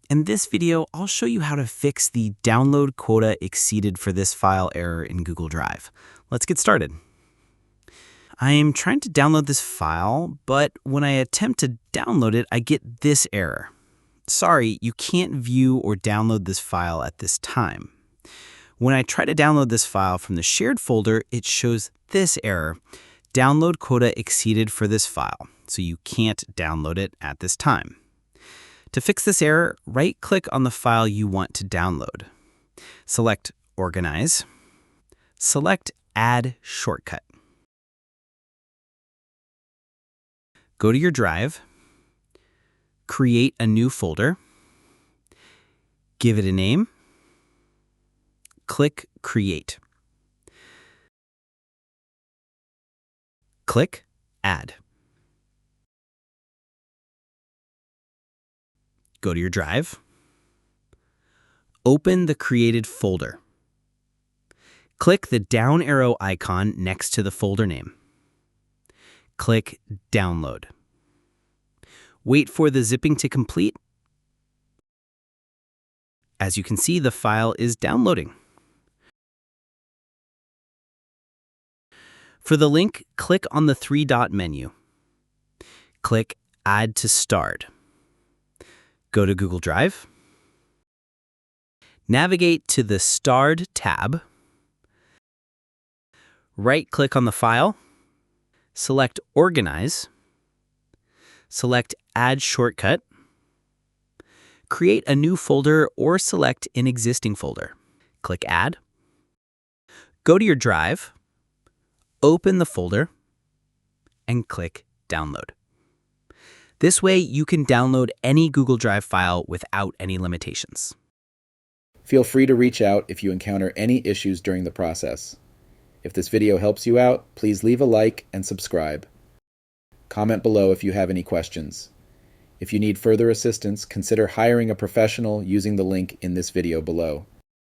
In this video, I'll show you how to fix the download quota exceeded for this file error in Google Drive. Let's get started. I am trying to download this file, but when I attempt to download it, I get this error. Sorry, you can't view or download this file at this time. When I try to download this file from the shared folder, it shows this error. Download quota exceeded for this file, so you can't download it at this time. To fix this error, right-click on the file you want to download. Select Organize. Select Add Shortcut. Go to your drive. Create a new folder. Give it a name. Click Create. Click Add. Go to your drive. Open the created folder. Click the down arrow icon next to the folder name. Click Download. Wait for the zipping to complete. As you can see, the file is downloading. For the link, click on the three-dot menu. Click Add to Start. Go to Google Drive. Navigate to the Starred tab. Right-click on the file. Select Organize. Select Add Shortcut. Create a new folder or select an existing folder. Click Add. Go to your drive. Open the folder and click Download. This way, you can download any Google Drive file without any limitations. Feel free to reach out if you encounter any issues during the process. If this video helps you out, please leave a like and subscribe. Comment below if you have any questions. If you need further assistance, consider hiring a professional using the link in this video below.